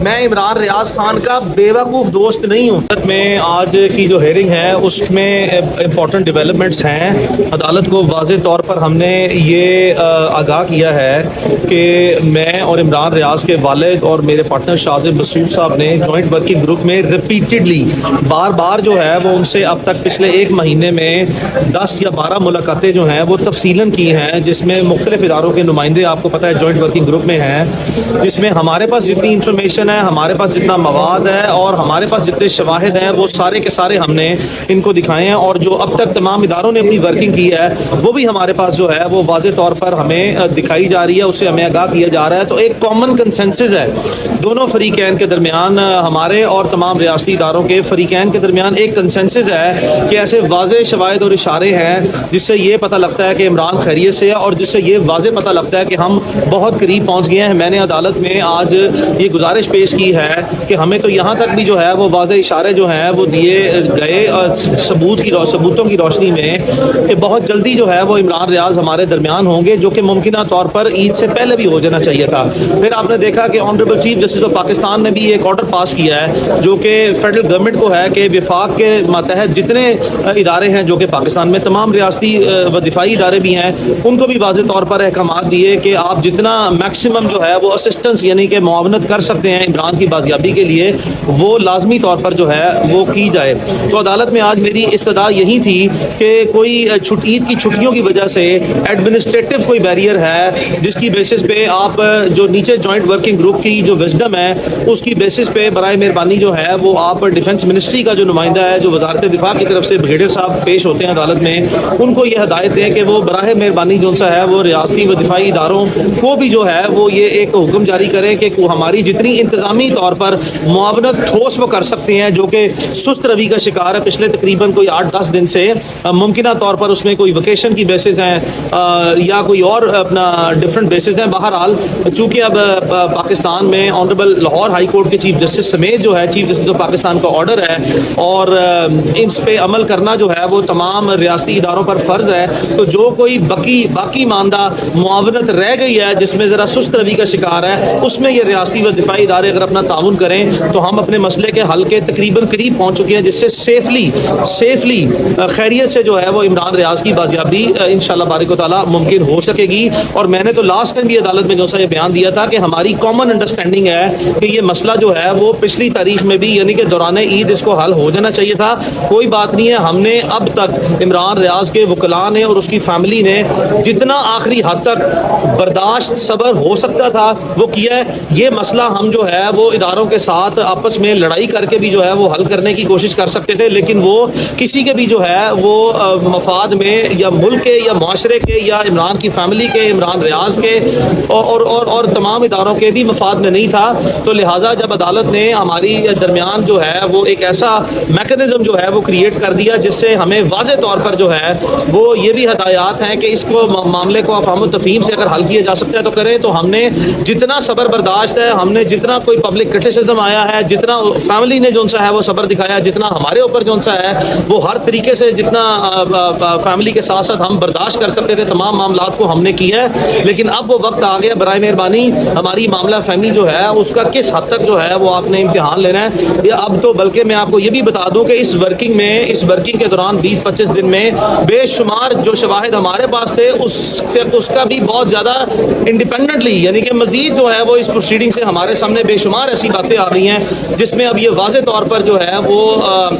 میں عمران ریاض خان کا بیوقوف دوست نہیں ہوں. میں آج کی جو ہیئرنگ ہے اس میں امپورٹنٹ ڈیولپمنٹس ہیں. عدالت کو واضح طور پر ہم نے یہ آگاہ کیا ہے کہ میں اور عمران ریاض کے والد اور میرے پارٹنر شاذب مسعود صاحب نے جوائنٹ ورکنگ گروپ میں ریپیٹڈلی بار جو ہے وہ ان سے اب تک پچھلے ایک مہینے میں 10 یا 12 ملاقاتیں جو ہیں وہ تفصیلاً کی ہیں, جس میں مختلف اداروں کے نمائندے آپ کو پتہ ہے جوائنٹ ورکنگ گروپ میں ہیں, جس میں ہمارے پاس جتنی انفارمیشن ہے, ہمارے پاس جتنا مواد ہے اور ہمارے پاس جتنے شواہد ہیں وہ سارے کے سارے ہم نے ان کو دکھائے ہیں, اور جو اب تک تمام اداروں نے اپنی ورکنگ کی ہے وہ بھی ہمارے پاس جو ہے وہ واضح طور پر ہمیں دکھائی جا رہی ہے, اس سے ہمیں آگاہ کیا جا رہا ہے. تو ایک کامن کنسنسس ہے دونوں فریقین کے درمیان, ہمارے اور تمام ریاستی اداروں کے فریقین کے درمیان ایک کنسنسس ہے کہ ایسے واضح شواہد اور اشارے ہیں جس سے یہ پتہ لگتا ہے کہ عمران خیریت سے ہے, اور جس سے یہ واضح پتہ لگتا ہے کہ ہم بہت قریب پہنچ گئے ہیں. میں نے عدالت میں آج یہ گزارش پیش کی ہے کہ ہمیں تو یہاں تک بھی جو ہے وہ واضح اشارے جو ہیں وہ دیے گئے ثبوتوں کی روشنی میں کہ بہت جلدی جو ہے وہ عمران ریاض ہمارے درمیان ہوں گے, جو کہ ممکنہ طور پر عید سے پہلے بھی ہو جانا چاہیے تھا. پھر آپ نے دیکھا کہ honourable chief justice of Pakistan نے بھی ایک آرڈر پاس کیا ہے جو کہ فیڈرل گورنمنٹ کو ہے کہ وفاق کے ماتحت جتنے ادارے ہیں جو کہ پاکستان میں تمام ریاستی و دفاعی ادارے بھی ہیں ان کو بھی واضح طور پر احکامات دیے کہ آپ جتنا میکسیمم جو ہے وہ اسسٹنس یعنی کہ معاونت کر سکتے ہیں عمران کی بازیابی کے لیے وہ لازمی طور پر جو ہے وہ کی جائے. تو عدالت میں آج میری استدعا یہی تھی کہ کوئی عید کی چھٹیوں کی وجہ سے ایڈمنسٹریٹو کوئی بیریئر ہے جس کی بیسس پہ آپ جو نیچے جوائنٹ ورکنگ گروپ کی جو وزڈم ہے اس کی بیسس پہ برائے مہربانی جو ہے وہ آپ ڈیفنس منسٹری کا جو نمائندہ ہے جو وزارت دفاع کی طرف سے بریگیڈیئر صاحب پیش ہوتے ہیں عدالت میں, ان کو یہ ہدایت دیں کہ وہ براہ مہربانی جو سا ہے وہ ریاستی و دفاعی اداروں کو بھی جو ہے وہ یہ ایک حکم جاری کریں کہ ہماری جتنی انتظامی طور پر معاونت ٹھوس وہ کر سکتے ہیں جو کہ سست روی کا شکار ہے پچھلے تقریباً کوئی 8-10 دن سے, ممکنہ طور پر اس میں کوئی ویکیشن کی بیسز ہیں یا کوئی اور اپنا ڈفرنٹ بیسز ہیں. بہرحال چونکہ اب پاکستان میں آنریبل لاہور ہائی کورٹ کے چیف جسٹس سمیت جو ہے چیف جسٹس آف پاکستان کا آرڈر ہے اور اس پہ عمل کرنا جو ہے وہ تمام ریاستی اداروں پر فرض ہے. تو جو کوئی باقی ماندہ معاونت رہ گئی ہے جس میں ذرا سست روی کا شکار ہے اس میں یہ ریاستی و دفاعی ادارے اگر اپنا تعاون کریں تو ہم اپنے مسئلے کے حل کے تقریباً قریب پہنچ چکے ہیں, جس سے سیفلی خیریت سے جو ہے وہ عمران ریاض کی بازیابی انشاءاللہ بارک و تعالی ممکن ہو سکے گی. اور میں نے تو لاسٹ ٹائم بھی عدالت میں جو سا یہ بیان دیا تھا کہ ہماری کامن انڈرسٹینڈنگ ہے کہ یہ مسئلہ جو ہے وہ پچھلی تاریخ میں بھی یعنی کہ دوران عید اس کو حل ہو جانا چاہیے تھا. کوئی بات نہیں ہے, ہم نے اب تک عمران ریاض کے وکلاء نے اور اس کی فیملی نے جتنا آخری حد تک برداشت صبر ہو سکتا تھا وہ کیا ہے. یہ مسئلہ ہم جو ہے وہ اداروں کے ساتھ آپس میں لڑائی کر کے بھی جو ہے وہ حل کرنے کی کوشش کر سکتے تھے, لیکن وہ کسی کے بھی جو ہے وہ مفاد میں یا ملک کے یا معاشرے کے یا عمران کی فیملی کے, عمران ریاض کے اور تمام اداروں کے بھی مفاد میں نہیں تھا. تو لہٰذا جب عدالت نے ہماری درمیان جو ہے وہ ایک ایسا میکنزم جو ہے وہ کریٹ کر دیا جس سے ہمیں واضح طور پر جو ہے وہ یہ بھی ہدایات ہیں کہ اس کو معاملے کو افہام و تفہیم سے اگر حل کیا جا سکتا ہے تو کریں, تو ہم نے جتنا صبر برداشت ہے, ہم نے جتنا کوئی پبلک کرٹیسزم آیا ہے, جتنا فیملی نے جو سا ہے وہ صبر دکھایا, جتنا ہمارے اوپر جو سا ہے وہ ہر طریقے سے جتنا فیملی کے ساتھ ساتھ ہم برداشت کر سکتے تھے تمام معاملات کو ہم نے کیا ہے. لیکن اب وہ وقت آ گیا برائے مہربانی ہماری معاملہ فہمی جو ہے اس کا کس حد تک جو ہے وہ آپ نے امتحان لینا ہے. یا اب تو بلکہ میں آپ کو یہ بھی بتا دوں کہ اس ورکنگ کے دوران 20-25 دن میں بے شمار جو شواہد ہمارے پاس تھے اس کا بھی بہت زیادہ انڈیپینڈنٹلی یعنی کہ مزید جو ہے وہ اس پروسیڈنگ سے ہمارے سامنے بے شمار ایسی باتیں آ رہی ہیں جس میں اب یہ واضح طور پر جو ہے وہ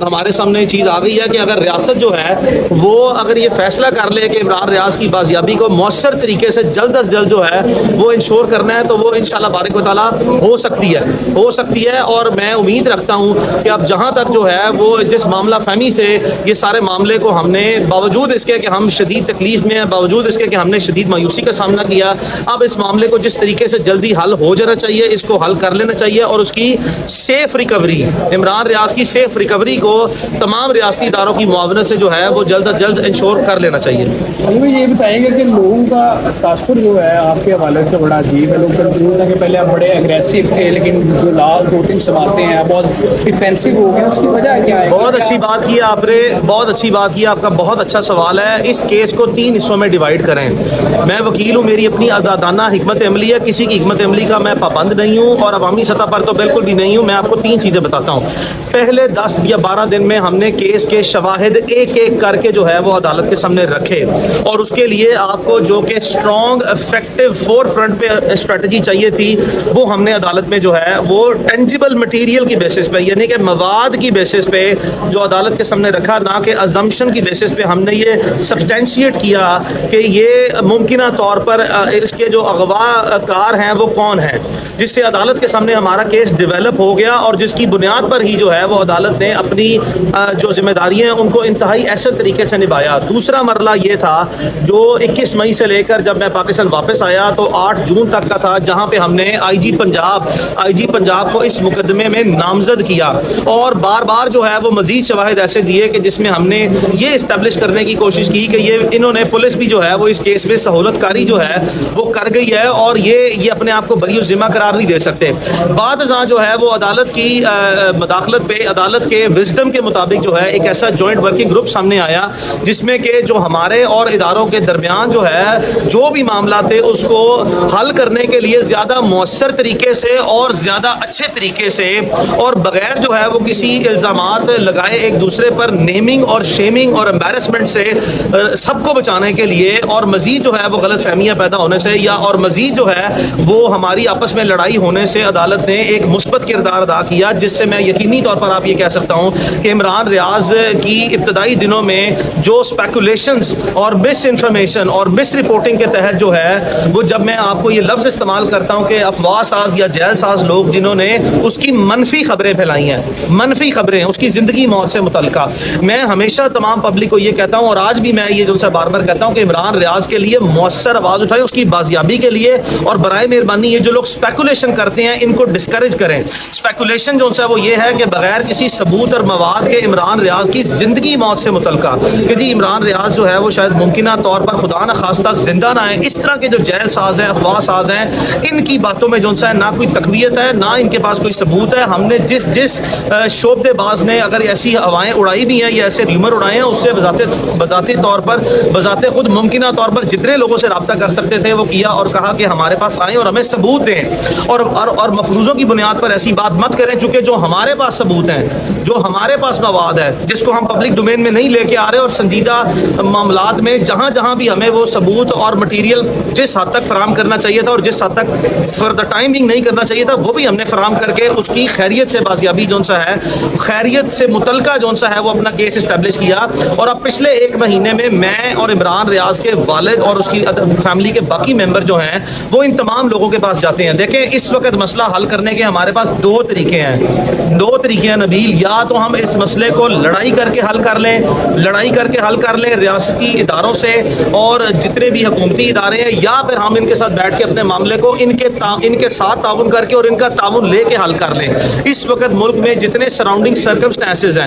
ہمارے سامنے چیز آ گئی ہے کہ اگر ریاست جو ہے وہ اگر یہ فیصلہ کر لے کہ عمران ریاض کی بازیابی کو مؤثر طریقے سے جلد از جلد جو ہے وہ انشور کرنا ہے تو وہ انشاءاللہ بارک و تعالی ہو سکتی ہے. اور میں امید رکھتا ہوں کہ اب جہاں تک جو ہے وہ جس معاملہ فہمی سے یہ سارے معاملے کو ہم نے باوجود اس کے کہ ہم شدید تکلیف میں ہیں, باوجود اس کے کہ ہم نے شدید مایوسی کا سامنا کیا, اب اس معاملے کو جس طریقے سے جلدی حل ہو جانا چاہیے, اس کو حل کر لینا چاہیے اور اس کی سیف ریکوری, عمران ریاض کی سیف ریکوری کو تمام ریاستی اداروں کی معاونت سے جو ہے وہ جلد از جلد انشور کر لینا چاہیے. یہ بتائیں گے کہ لوگوں کا تاثر جو ہے آپ کے حوالے سے بڑا عجیب ہے. لوگ کنفیوز ہیں کہ پہلے آپ بڑے اگریسو تھے لیکن جو لاسٹ 2-3 سماعتیں ہیں بہت ڈیفینسو ہو گئے, اس کی وجہ کیا ہے؟ بہت اچھی بات کی آپ نے, بہت اچھی بات کی, آپ کا بہت اچھا سوال ہے. اس کیس کو 3 حصوں میں ڈیوائڈ کریں. میں وکیل ہوں, میری اپنی آزادانہ حکمت عملی ہے, کسی کی حکمت عملی کا میں پابند نہیں ہوں اور عوامی سطح پر تو بالکل بھی نہیں ہوں. میں آپ کو 3 چیزیں بتاتا ہوں. پہلے 10 یا 12 دن میں ہم نے کیس کے شواہد ایک ایک کر کے جو ہے وہ عدالت کے سامنے رکھے, اور اس کے لیے آپ کو جو کہ اسٹرانگ افیکٹو فور فرنٹ پہ اسٹریٹجی چاہیے تھی وہ ہم نے عدالت میں جو ہے وہ ٹینجیبل مٹیریل کی بیسس پہ, یعنی کہ مواد کی بیسس پہ جو عدالت کے سامنے رکھا, نہ کہ ازمپشن کی بیسس پہ. ہم نے یہ سبسٹینشیٹ کیا کہ یہ ممکنہ طور پر اس کے جو اغوا کار ہیں وہ کون ہیں, جس سے عدالت کے سامنے ہمارا کیس ڈیولپ ہو گیا, اور جس کی بنیاد پر ہی جو ہے وہ عدالت نے اپنی جو ذمہ داریاں ہیں ان کو انتہائی ایسے طریقے سے نبھایا. دوسرا مرحلہ یہ تھا جو 21 مئی سے لے کر جب میں پاکستان واپس آیا تو 8 جون تک کا تھا, جہاں پہ ہم نے آئی جی پنجاب کو اس مقدمے میں نامزد کیا, اور بار بار جو ہے وہ مزید شواہد ایسے دیے کہ جس میں ہم نے یہ اسٹیبلش کرنے کی کوشش کی کہ یہ انہوں نے پولیس بھی جو ہے وہ اس کیس میں سہولت کاری جو ہے وہ کر گئی ہے, اور یہ اپنے آپ کو بری و ذمہ قرار نہیں دے سکتے. بعد ازاں جو ہے وہ عدالت کی مداخلت پہ عدالت کے وزڈم کے مطابق جو ہے ایک ایسا جوائنٹ ورکنگ گروپ سامنے آیا جس میں کہ جو ہمارے اور اداروں کے درمیان جو ہے جو بھی معاملات تھے اس کو حل کرنے کے لیے زیادہ مؤثر طریقے سے اور زیادہ اچھے طریقے سے اور بغیر جو ہے وہ کسی الزامات لگائے ایک دوسرے پر نیمنگ اور شیمنگ اور امبیرسمنٹ سے سب کو بچانے کے لیے, اور مزید جو ہے وہ غلط فہمیاں پیدا ہونے سے یا اور مزید جو ہے وہ ہماری آپس میں لڑائی ہونے سے عدالت نے ایک مثبت کردار ادا کیا, جس سے میں یقینی طور پر آپ یہ کہہ سکتا ہوں کہ عمران ریاض کی ابتدائی دنوں میں جو اسپیکولیشنز اور مس انفارمیشن اور مس رپورٹنگ کے تحت جو ہے وہ, جب میں آپ کو یہ لفظ استعمال کرتا ہوں کہ افواہ ساز یا جیل ساز لوگ جنہوں نے اس کی منفی خبریں پھیلائی ہیں, منفی خبریں اس کی زندگی موت سے متعلقہ, میں ہمیشہ تمام پبلک کو یہ کہتا ہوں اور آج بھی میں یہ جو بار بار کہتا ہوں کہ عمران ریاض کے لیے مؤثر آواز اٹھائیں اس کی بازیابی کے لیے, اور برائے مہربانی یہ جو لوگ اسپیکولیشن کرتے ہیں ان کو ڈسکریج کریں. اسپیکولیشن جو ہے وہ یہ ہے کہ بغیر کسی ثبوت اور مواد کے عمران ریاض کی زندگی موت سے متعلقہ کہ جی عمران ریاض جو ہے وہ شاید ممکنہ طور پر خدا نہ خواستہ زندہ نہ ہے, اس طرح کے جو جیل ساز ہیں افواہ ساز ہیں ان کی باتوں میں جو ہے نہ کوئی تقویت ہے نہ ان کے پاس کوئی ثبوت ہے. ہم نے جس شعبے باز نے اگر ایسی ہوائیں اڑائی بھی ہیں یا ایسے ریومر اڑائے ہیں اس سے بذاتی طور پر بذات خود ممکنہ طور پر جتنے لوگوں سے رابطہ کر سکتے تھے وہ کیا, اور کہا کہ ہمارے پاس آئیں اور ہمیں ثبوت دیں, اور مفروضوں کی بنیاد پر ایسی بات مت کریں چونکہ جو ہمارے پاس ثبوت ہیں, جو ہمارے پاس مواد ہے جس کو ہم پبلک ڈومین میں نہیں لے کے آ رہے, اور سنجیدہ معاملات میں جہاں بھی ہمیں وہ ثبوت اور مٹیریل جس حد تک فراہم کرنا چاہیے تھا اور جس حد تک فار دا ٹائمنگ نہیں کرنا چاہیے تھا وہ بھی ہم نے فراہم کر کے اس کی خیریت سے بازیابی جو سا ہے خیریت سے متعلقہ جو سا ہے وہ اپنا کیس اسٹیبلش کیا. اور اب پچھلے 1 مہینے میں اور عمران ریاض کے والد اور اس کی فیملی کے باقی ممبر جو ہیں وہ ان تمام لوگوں کے پاس جاتے ہیں. دیکھیں اس وقت مسئلہ حل کرنے کے ہمارے پاس 2 طریقے ہیں نبیل, یا تو ہم اس مسئلے کو لڑائی کر کے حل کر لیں ریاستی اداروں سے اور جتنے بھی حکومتی ادارے ہیں, یا پھر ہم ان کے ساتھ بیٹھ کے اپنے معاملے کو ان کے ساتھ تعاون کر کے اور ان کا تعاون لے کے حل کر لیں. اس وقت ملک میں جتنے سراؤنڈنگ سرکمسٹانسز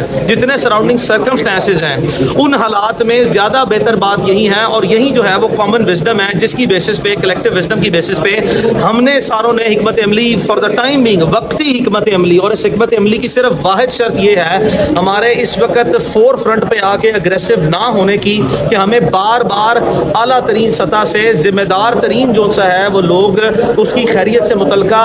ہیں ان حالات میں زیادہ بہتر بات یہی ہے, اور یہی جو ہے وہ کامن وزڈم ہے جس کی بیسس پہ کلیکٹیو وزڈم کی بیسس پہ ہم نے ساروں نے حکمت عملی فار دا ٹائم بینگ وقتی حکمت عملی, اور اس حکمت عملی کی صرف واحد شرط یہ ہے ہمارے اس وقت فور فرنٹ پہ آ کے اگریسو نہ ہونے کی کہ ہمیں بار بار اعلیٰ ترین سطح سے ذمہ دار ترین جو سا ہے وہ لوگ اس کی خیریت سے متعلقہ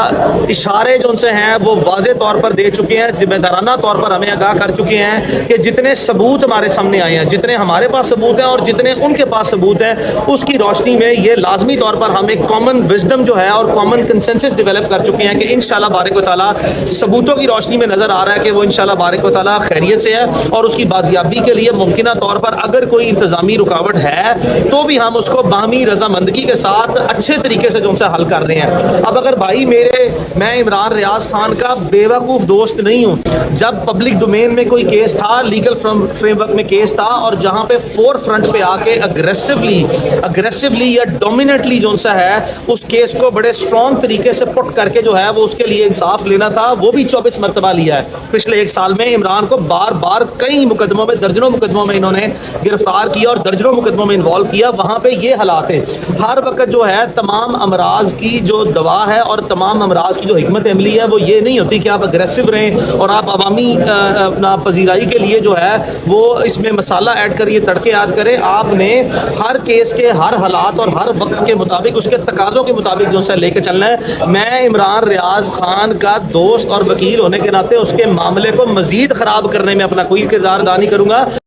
اشارے جو سے ہیں وہ واضح طور پر دے چکے ہیں, ذمہ دارانہ طور پر ہمیں آگاہ کر چکے ہیں کہ جتنے ثبوت ہمارے سامنے آئے ہیں, جتنے ہمارے پاس ثبوت ہیں اور جتنے ان کے پاس ثبوت ہیں, اس کی روشنی میں یہ لازمی طور پر ہم ایک کامن وزڈم جو ہے اور کامن کنسنسس ڈیولپ کر چکے ہیں کہ انشاءاللہ بارک و تعالیٰ ثبوتوں کی روشنی میں نظر آ رہا ہے کہ وہ انشاءاللہ بارک و تعالیٰ خیریت سے ہے, اور اس کی بازیابی کے لیے ممکنہ طور پر اگر کوئی انتظامی رکاوٹ ہے تو بھی ہم اس کو باہمی رضامندگی کے ساتھ اچھے طریقے سے جو سے حل کر رہے ہیں. اب اگر بھائی میں عمران ریاض خان کا بیوقوف دوست نہیں ہوں, جب پبلک ڈومین میں کوئی کیس تھا, لیگل فریم ورک میں کیس تھا, اور جہاں پہ فور فرنٹ پہ آ کے اگریسولی یا ڈومیننٹلی جو سا ہے اس کیس کو بڑے اسٹرانگ طریقے سے پٹ کر کے جو ہے وہ اس کے لیے انصاف لینا تھا, وہ بھی 24 مرتبہ لیا ہے پچھلے 1 سال سال میں عمران کو بار بار کئی مقدموں میں، درجنوں مقدموں میں انہوں نے گرفتار کیا اور درجنوں مقدموں میں انوالو کیا. وہاں پہ یہ حالات ہیں. ہر وقت جو ہے تمام امراض کی جو دوا ہے اور تمام امراض کی جو حکمت عملی ہے وہ یہ نہیں ہوتی کہ آپ اگریسو رہیں اور آپ عوامی اپنا پذیرائی کے لیے جو ہے وہ اس میں مسالہ ایڈ کریے، تڑکے ایڈ کریں. آپ نے ہر کیس کے ہر حالات اور ہر وقت کے مطابق اس کے تقاضوں کے مطابق جو ہے لے کے چلنا ہے. میں عمران ریاض خان کا دوست اور وکیل ہونے کے ناطے اس کے معاملے کو مزید خراب کرنے میں اپنا کوئی کردار ادا نہیں کروں گا.